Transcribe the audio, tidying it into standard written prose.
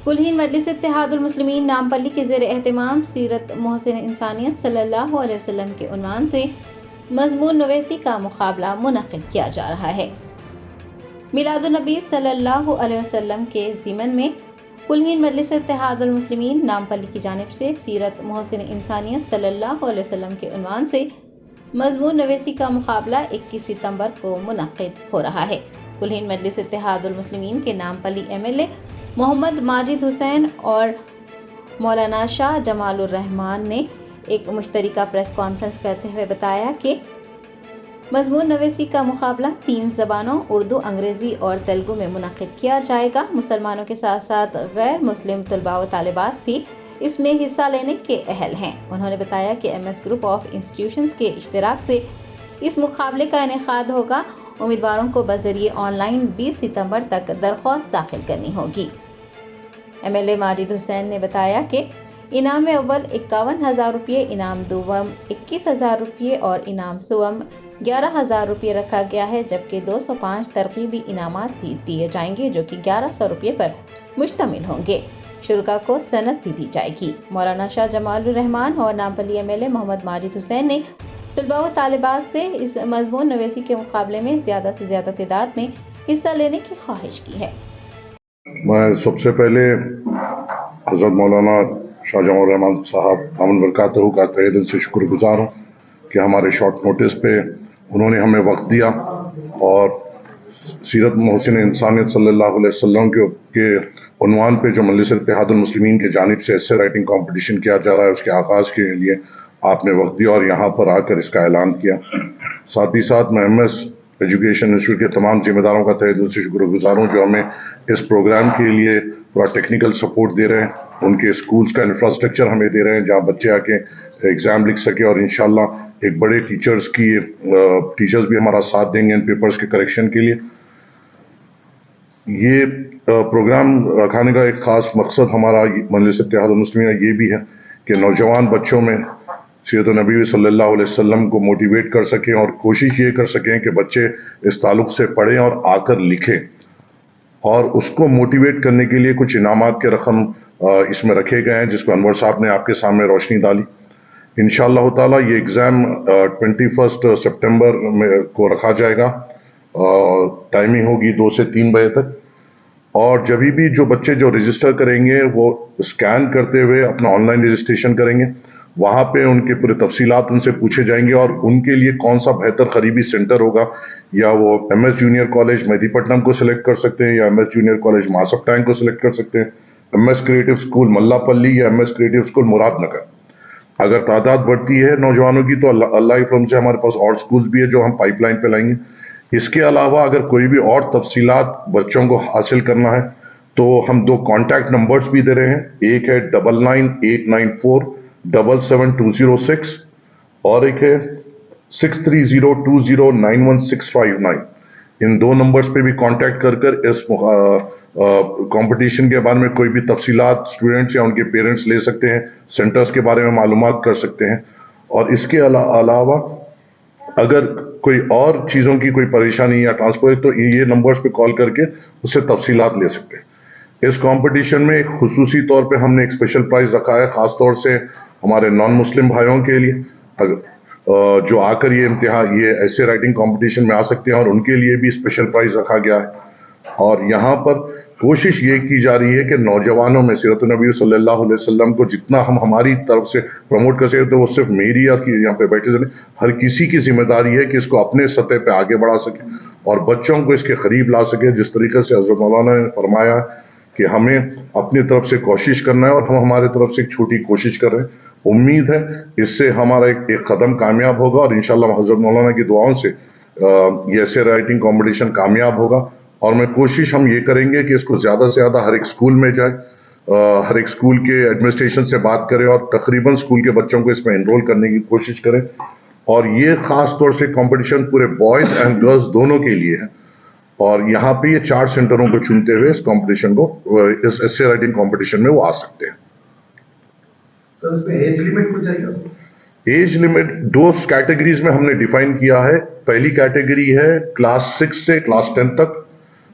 کل ہند مجلس اتحاد المسلمین نامپلی کے زیر اہتمام سیرت محسن انسانیت صلی اللہ علیہ وسلم کے عنوان سے مضمون نویسی کا مقابلہ منعقد کیا جا رہا ہے۔ میلاد النبی صلی اللہ علیہ وسلم کے ضمن میں کل ہند مجلس اتحاد المسلمین نامپلی کی جانب سے سیرت محسن انسانیت صلی اللہ علیہ وسلم کے عنوان سے مضمون نویسی کا مقابلہ 21 ستمبر کو منعقد ہو رہا ہے۔ کل ہند مجلس اتحاد المسلمین کے نامپلی MLA محمد ماجد حسین اور مولانا شاہ جمال الرحمان نے ایک مشترکہ پریس کانفرنس کرتے ہوئے بتایا کہ مضمون نویسی کا مقابلہ 3 زبانوں اردو، انگریزی اور تیلگو میں منعقد کیا جائے گا۔ مسلمانوں کے ساتھ ساتھ غیر مسلم طلباء و طالبات بھی اس میں حصہ لینے کے اہل ہیں۔ انہوں نے بتایا کہ MS گروپ آف انسٹیٹیوشنز کے اشتراک سے اس مقابلے کا انعقاد ہوگا۔ امیدواروں کو بذریعہ آن لائن 20 ستمبر تک درخواست داخل کرنی ہوگی۔ MLA ماجد حسین نے بتایا کہ انعام اول 51,000 روپے، انعام دوم 21,000 روپے اور انعام سوم 11,000 روپے رکھا گیا ہے، جبکہ 205 ترغیبی انعامات بھی دیے جائیں گے جو کہ 1,100 روپے پر مشتمل ہوں گے۔ شرکاء کو سند بھی دی جائے گی۔ مولانا شاہ جمال الرحمان اور نامپلی MLA محمد ماجد حسین نے طلباء و طالبات سے اس مضمون نویسی کے مقابلے میں زیادہ سے زیادہ تعداد میں حصہ لینے کی خواہش کی ہے۔ میں سب سے پہلے حضرت مولانا شاہ جمال الرحمان صاحب امن برکاتہ کا تہہ دل سے شکر گزار ہوں کہ ہمارے شارٹ نوٹس پہ انہوں نے ہمیں وقت دیا اور سیرت محسن انسانیت صلی اللہ علیہ وسلم کے عنوان پہ جو مجلس اتحاد المسلمین کی جانب سے ایسے رائٹنگ کمپٹیشن کیا جا رہا ہے اس کے آغاز کے لیے آپ نے وقت دیا اور یہاں پر آ کر اس کا اعلان کیا۔ ساتھ ہی ساتھ میں MS ایجوکیشن انسٹیٹیوٹ کے تمام ذمہ داروں کا تہہ دل سے شکر گزار ہوں جو ہمیں اس پروگرام کے لیے پورا ٹیکنیکل سپورٹ دے رہے ہیں، ان کے اسکولز کا انفراسٹرکچر ہمیں دے رہے ہیں جہاں بچے آ کے ایگزام لکھ سکے اور انشاءاللہ ایک بڑے ٹیچرز بھی ہمارا ساتھ دیں گے ان پیپرز کے کریکشن کے لیے۔ یہ پروگرام رکھانے کا ایک خاص مقصد ہمارا مجلس اتحاد المسلمین یہ بھی ہے کہ نوجوان بچوں میں سیرت نبی صلی اللہ علیہ وسلم کو موٹیویٹ کر سکیں اور کوشش یہ کر سکیں کہ بچے اس تعلق سے پڑھیں اور آ کر لکھیں، اور اس کو موٹیویٹ کرنے کے لیے کچھ انعامات کے رقم اس میں رکھے گئے ہیں جس کو انور صاحب نے آپ کے سامنے روشنی ڈالی۔ انشاءاللہ تعالیٰ یہ ایگزام 21 سپٹمبر میں کو رکھا جائے گا، ٹائمنگ ہوگی 2 سے 3 بجے تک، اور جبھی بھی جو بچے جو رجسٹر کریں گے وہ اسکین کرتے ہوئے اپنا آن لائن رجسٹریشن کریں گے، وہاں پہ ان کے پورے تفصیلات ان سے پوچھے جائیں گے اور ان کے لیے کون سا بہتر قریبی سینٹر ہوگا، یا وہ MS جونیئر کالج مہدی پٹنم کو سلیکٹ کر سکتے ہیں یا MS جونیئر کالج ماسب ٹینک کو سلیکٹ کر سکتے ہیں، MS کریٹو اسکول ملا پلی یا MS کریٹو اسکول مراد نگر۔ اگر تعداد بڑھتی ہے نوجوانوں کی تو اللہ کے فضل سے ہمارے پاس اور اسکولز بھی ہے جو ہم پائپ لائن پہ لائیں گے۔ اس کے علاوہ اگر کوئی بھی اور تفصیلات بچوں کو حاصل کرنا ہے تو ہم 2 کانٹیکٹ نمبرز بھی دے رہے ہیں، ایک ہے 9989477206 اور ایک ہے 6302091659۔ ان 2 نمبرز پہ بھی کانٹیکٹ کر اس کمپٹیشن کے بارے میں کوئی بھی تفصیلات اسٹوڈنٹس یا ان کے پیرنٹس لے سکتے ہیں، سینٹرز کے بارے میں معلومات کر سکتے ہیں، اور اس کے علاوہ اگر کوئی اور چیزوں کی کوئی پریشانی یا ٹرانسپورٹ تو یہ نمبرز پہ کال کر کے اس سے تفصیلات لے سکتے ہیں۔ اس کمپٹیشن میں خصوصی طور پہ ہم نے ایک اسپیشل پرائز رکھا ہے خاص طور سے ہمارے نان مسلم بھائیوں کے لیے جو آ کر یہ ایسے رائٹنگ کمپٹیشن میں آ سکتے ہیں، اور ان کے لیے بھی اسپیشل پرائز رکھا گیا ہے۔ اور یہاں پر کوشش یہ کی جا رہی ہے کہ نوجوانوں میں سیرت النبی صلی اللہ علیہ وسلم کو جتنا ہم ہماری طرف سے پروموٹ کر سکتے وہ صرف میری یا یہاں پہ بیٹھے ہر کسی کی ذمہ داری ہے کہ اس کو اپنے سطح پہ آگے بڑھا سکے اور بچوں کو اس کے قریب لا سکے، جس طریقے سے حضرت مولانا نے فرمایا کہ ہمیں اپنی طرف سے کوشش کرنا ہے اور ہم ہمارے طرف سے ایک چھوٹی کوشش کر رہے ہیں۔ امید ہے اس سے ہمارا ایک قدم کامیاب ہوگا اور انشاءاللہ حضرت مولانا کی دعاؤں سے یہ ایسے رائٹنگ کمپٹیشن کامیاب ہوگا، اور میں کوشش ہم یہ کریں گے کہ اس کو زیادہ سے زیادہ ہر ایک اسکول میں جائے، ہر ایک اسکول کے ایڈمنسٹریشن سے بات کریں اور تقریباً اسکول کے بچوں کو اس میں انرول کرنے کی کوشش کریں، اور یہ خاص طور سے کمپٹیشن پورے بوائز اینڈ گرلز دونوں کے لیے ہے، اور یہاں پہ یہ 4 سینٹروں کو چنتے ہوئے اس کمپٹیشن کو اس ایسے رائٹنگ کمپٹیشن میں وہ آ سکتے ہیں۔ سر اس میں ایج لیمٹ کچھ آئے گا؟ ایج لمٹ 2 کیٹیگریز میں ہم نے ڈیفائن کیا ہے۔ پہلی کیٹیگری ہے کلاس 6 سے کلاس 10 تک،